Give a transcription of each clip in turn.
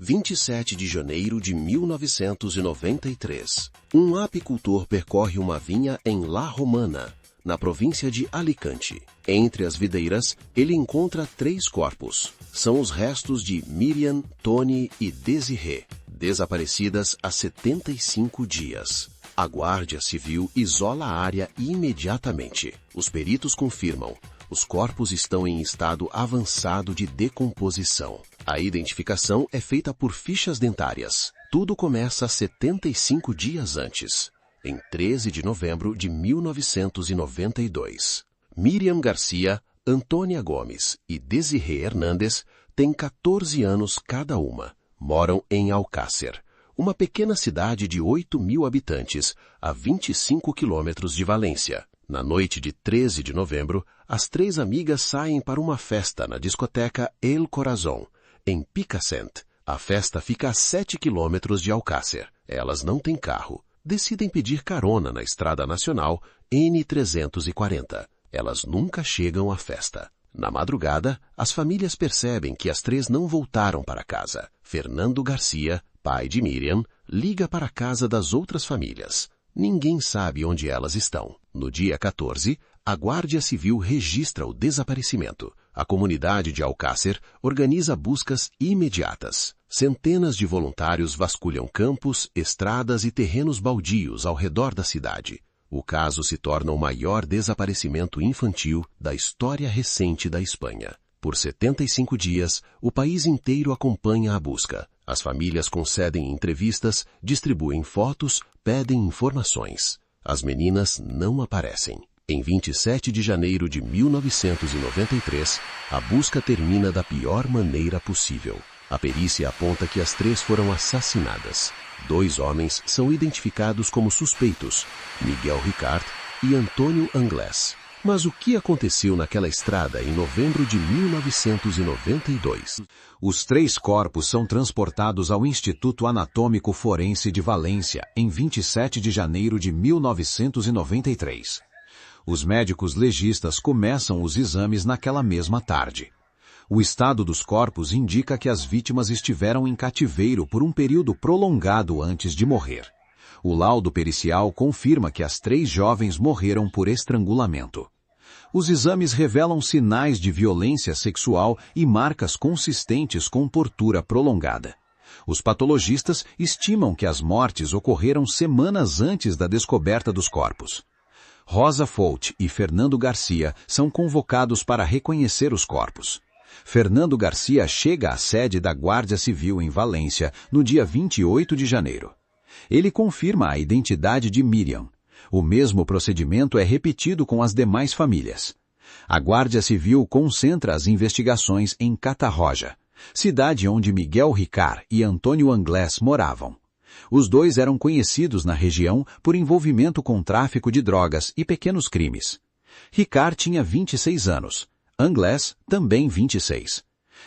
27 de janeiro de 1993. Um apicultor percorre uma vinha em La Romana, na província de Alicante. Entre as videiras, ele encontra 3 corpos. São os restos de Miriam, Tony e Desiré, desaparecidas há 75 dias. A Guarda Civil isola a área imediatamente. Os peritos confirmam: os corpos estão em estado avançado de decomposição. A identificação é feita por fichas dentárias. Tudo começa 75 dias antes, em 13 de novembro de 1992. Miriam Garcia, Antônia Gomes e Desiré Hernández têm 14 anos cada uma. Moram em Alcácer, uma pequena cidade de 8.000 habitantes, a 25 quilômetros de Valência. Na noite de 13 de novembro, as 3 amigas saem para uma festa na discoteca El Corazón, em Picassent. A festa fica a 7 quilômetros de Alcácer. Elas não têm carro. Decidem pedir carona na Estrada Nacional N340. Elas nunca chegam à festa. Na madrugada, as famílias percebem que as 3 não voltaram para casa. Fernando Garcia, pai de Miriam, liga para a casa das outras famílias. Ninguém sabe onde elas estão. No dia 14, a Guarda Civil registra o desaparecimento. A comunidade de Alcácer organiza buscas imediatas. Centenas de voluntários vasculham campos, estradas e terrenos baldios ao redor da cidade. O caso se torna o maior desaparecimento infantil da história recente da Espanha. Por 75 dias, o país inteiro acompanha a busca. As famílias concedem entrevistas, distribuem fotos, pedem informações. As meninas não aparecem. Em 27 de janeiro de 1993, a busca termina da pior maneira possível. A perícia aponta que as 3 foram assassinadas. 2 homens são identificados como suspeitos, Miguel Ricard e Antônio Anglés. Mas o que aconteceu naquela estrada em novembro de 1992? Os 3 corpos são transportados ao Instituto Anatômico Forense de Valência em 27 de janeiro de 1993. Os médicos legistas começam os exames naquela mesma tarde. O estado dos corpos indica que as vítimas estiveram em cativeiro por um período prolongado antes de morrer. O laudo pericial confirma que as 3 jovens morreram por estrangulamento. Os exames revelam sinais de violência sexual e marcas consistentes com tortura prolongada. Os patologistas estimam que as mortes ocorreram semanas antes da descoberta dos corpos. Rosa Folt e Fernando Garcia são convocados para reconhecer os corpos. Fernando Garcia chega à sede da Guarda Civil em Valência no dia 28 de janeiro. Ele confirma a identidade de Miriam. O mesmo procedimento é repetido com as demais famílias. A Guarda Civil concentra as investigações em Catarroja, cidade onde Miguel Ricard e Antônio Anglés moravam. Os 2 eram conhecidos na região por envolvimento com tráfico de drogas e pequenos crimes. Ricard tinha 26 anos. Anglés, também 26.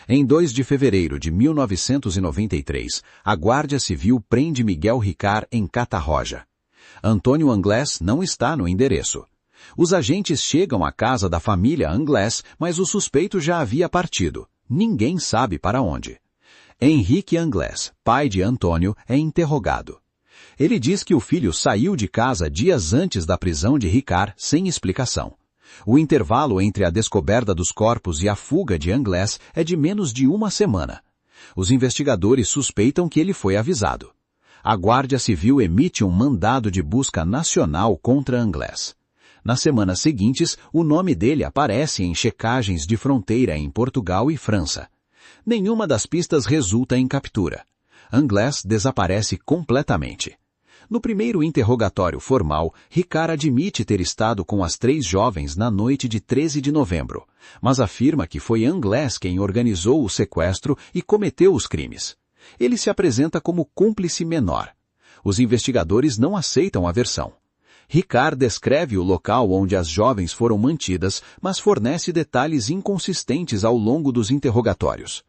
Em 2 de fevereiro de 1993, a Guarda Civil prende Miguel Ricard em Catarroja. Antônio Anglés não está no endereço. Os agentes chegam à casa da família Anglés, mas o suspeito já havia partido. Ninguém sabe para onde. Henrique Anglés, pai de Antônio, é interrogado. Ele diz que o filho saiu de casa dias antes da prisão de Ricard sem explicação. O intervalo entre a descoberta dos corpos e a fuga de Anglés é de menos de uma semana. Os investigadores suspeitam que ele foi avisado. A Guarda Civil emite um mandado de busca nacional contra Anglés. Nas semanas seguintes, o nome dele aparece em checagens de fronteira em Portugal e França. Nenhuma das pistas resulta em captura. Anglés desaparece completamente. No primeiro interrogatório formal, Ricard admite ter estado com as 3 jovens na noite de 13 de novembro, mas afirma que foi Anglés quem organizou o sequestro e cometeu os crimes. Ele se apresenta como cúmplice menor. Os investigadores não aceitam a versão. Ricard descreve o local onde as jovens foram mantidas, mas fornece detalhes inconsistentes ao longo dos interrogatórios.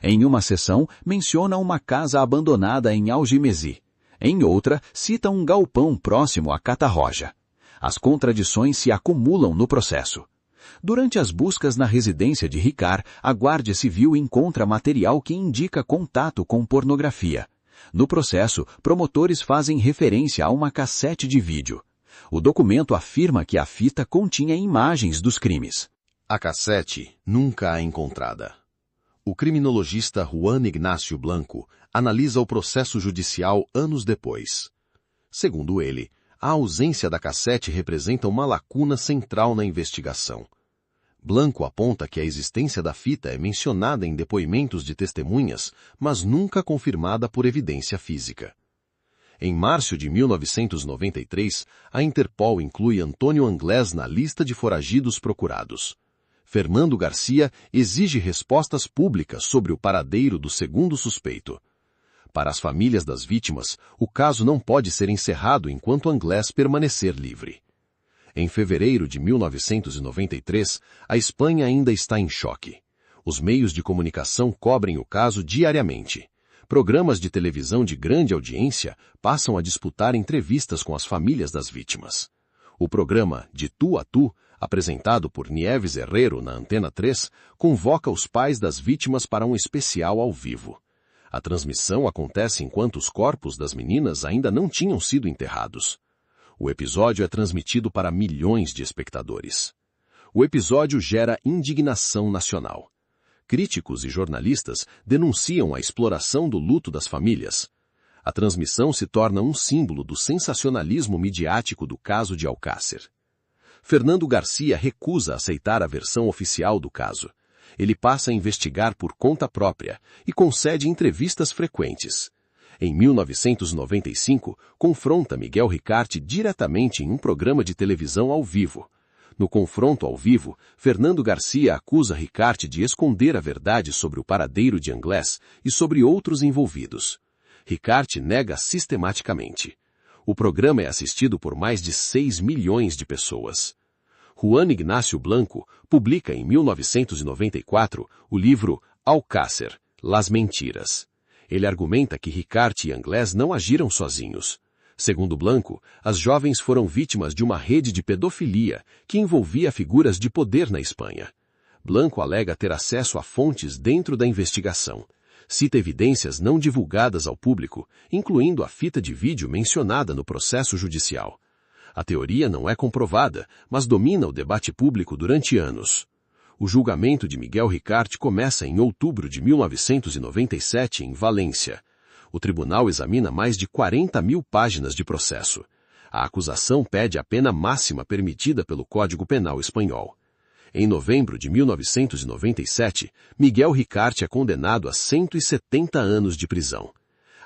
Em uma sessão, menciona uma casa abandonada em Algemesi. Em outra, cita um galpão próximo a Catarroja. As contradições se acumulam no processo. Durante as buscas na residência de Ricard, a Guarda Civil encontra material que indica contato com pornografia. No processo, promotores fazem referência a uma cassete de vídeo. O documento afirma que a fita continha imagens dos crimes. A cassete nunca é encontrada. O criminologista Juan Ignacio Blanco analisa o processo judicial anos depois. Segundo ele, a ausência da cassete representa uma lacuna central na investigação. Blanco aponta que a existência da fita é mencionada em depoimentos de testemunhas, mas nunca confirmada por evidência física. Em março de 1993, a Interpol inclui Antônio Anglés na lista de foragidos procurados. Fernando Garcia exige respostas públicas sobre o paradeiro do segundo suspeito. Para as famílias das vítimas, o caso não pode ser encerrado enquanto Anglés permanecer livre. Em fevereiro de 1993, a Espanha ainda está em choque. Os meios de comunicação cobrem o caso diariamente. Programas de televisão de grande audiência passam a disputar entrevistas com as famílias das vítimas. O programa De Tu a Tu, apresentado por Nieves Herrero na Antena 3, convoca os pais das vítimas para um especial ao vivo. A transmissão acontece enquanto os corpos das meninas ainda não tinham sido enterrados. O episódio é transmitido para milhões de espectadores. O episódio gera indignação nacional. Críticos e jornalistas denunciam a exploração do luto das famílias. A transmissão se torna um símbolo do sensacionalismo midiático do caso de Alcácer. Fernando Garcia recusa aceitar a versão oficial do caso. Ele passa a investigar por conta própria e concede entrevistas frequentes. Em 1995, confronta Miguel Ricart diretamente em um programa de televisão ao vivo. No confronto ao vivo, Fernando Garcia acusa Ricart de esconder a verdade sobre o paradeiro de Anglés e sobre outros envolvidos. Ricart nega sistematicamente. O programa é assistido por mais de 6 milhões de pessoas. Juan Ignacio Blanco publica em 1994 o livro Alcácer, Las Mentiras. Ele argumenta que Ricart e Anglés não agiram sozinhos. Segundo Blanco, as jovens foram vítimas de uma rede de pedofilia que envolvia figuras de poder na Espanha. Blanco alega ter acesso a fontes dentro da investigação. Cita evidências não divulgadas ao público, incluindo a fita de vídeo mencionada no processo judicial. A teoria não é comprovada, mas domina o debate público durante anos. O julgamento de Miguel Ricart começa em outubro de 1997 em Valência. O tribunal examina mais de 40 mil páginas de processo. A acusação pede a pena máxima permitida pelo Código Penal espanhol. Em novembro de 1997, Miguel Ricart é condenado a 170 anos de prisão.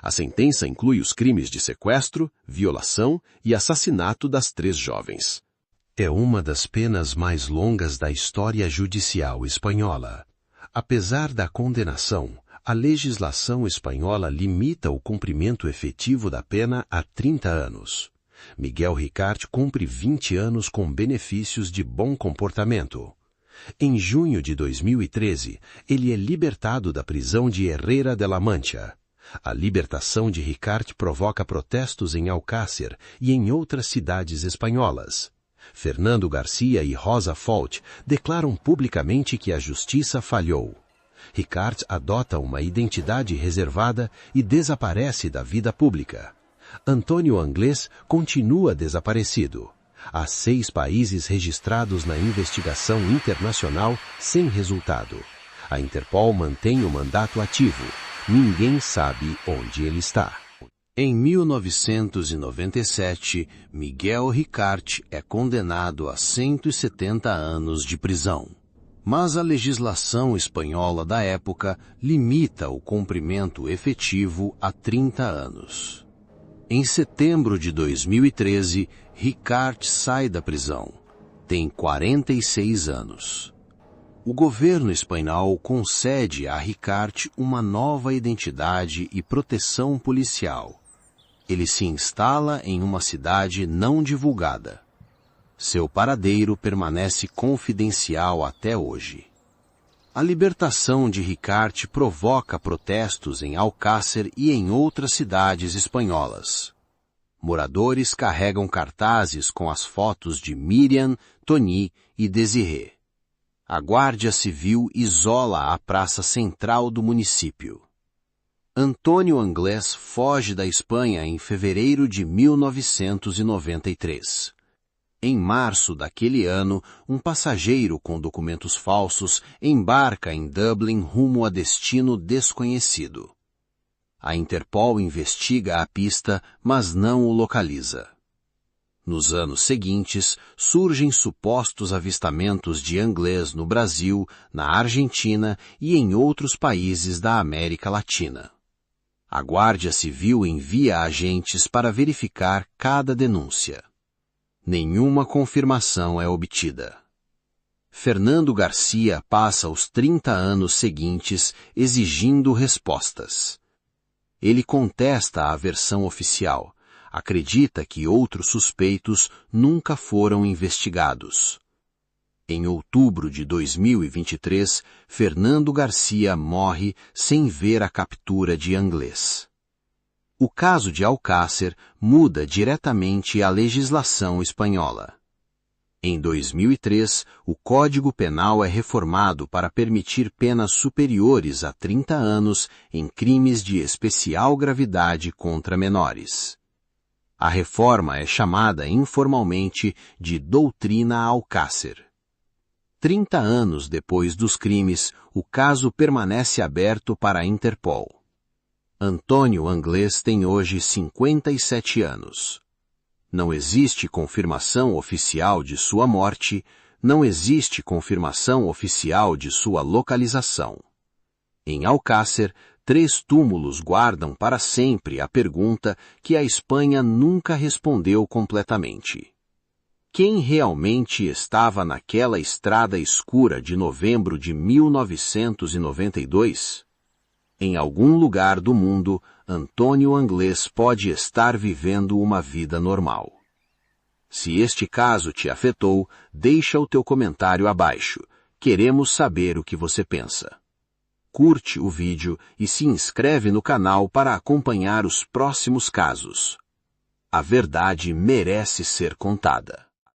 A sentença inclui os crimes de sequestro, violação e assassinato das 3 jovens. É uma das penas mais longas da história judicial espanhola. Apesar da condenação, a legislação espanhola limita o cumprimento efetivo da pena a 30 anos. Miguel Ricart cumpre 20 anos com benefícios de bom comportamento. Em junho de 2013, ele é libertado da prisão de Herrera de la Mancha. A libertação de Ricart provoca protestos em Alcácer e em outras cidades espanholas. Fernando Garcia e Rosa Folch declaram publicamente que a justiça falhou. Ricart adota uma identidade reservada e desaparece da vida pública. Antônio Anglés continua desaparecido. Há 6 países registrados na investigação internacional sem resultado. A Interpol mantém o mandato ativo. Ninguém sabe onde ele está. Em 1997, Miguel Ricart é condenado a 170 anos de prisão. Mas a legislação espanhola da época limita o cumprimento efetivo a 30 anos. Em setembro de 2013, Ricart sai da prisão. Tem 46 anos. O governo espanhol concede a Ricart uma nova identidade e proteção policial. Ele se instala em uma cidade não divulgada. Seu paradeiro permanece confidencial até hoje. A libertação de Ricart provoca protestos em Alcácer e em outras cidades espanholas. Moradores carregam cartazes com as fotos de Miriam, Tony e Desiré. A Guarda Civil isola a praça central do município. Antônio Anglés foge da Espanha em fevereiro de 1993. Em março daquele ano, um passageiro com documentos falsos embarca em Dublin rumo a destino desconhecido. A Interpol investiga a pista, mas não o localiza. Nos anos seguintes, surgem supostos avistamentos de Anglés no Brasil, na Argentina e em outros países da América Latina. A Guarda Civil envia agentes para verificar cada denúncia. Nenhuma confirmação é obtida. Fernando Garcia passa os 30 anos seguintes exigindo respostas. Ele contesta a versão oficial. Acredita que outros suspeitos nunca foram investigados. Em outubro de 2023, Fernando Garcia morre sem ver a captura de Anglés. O caso de Alcácer muda diretamente a legislação espanhola. Em 2003, o Código Penal é reformado para permitir penas superiores a 30 anos em crimes de especial gravidade contra menores. A reforma é chamada informalmente de Doutrina Alcácer. 30 anos depois dos crimes, o caso permanece aberto para a Interpol. Antônio Anglés tem hoje 57 anos. Não existe confirmação oficial de sua morte, não existe confirmação oficial de sua localização. Em Alcácer, 3 túmulos guardam para sempre a pergunta que a Espanha nunca respondeu completamente. Quem realmente estava naquela estrada escura de novembro de 1992? Em algum lugar do mundo, Antônio Anglés pode estar vivendo uma vida normal. Se este caso te afetou, deixa o teu comentário abaixo. Queremos saber o que você pensa. Curte o vídeo e se inscreve no canal para acompanhar os próximos casos. A verdade merece ser contada.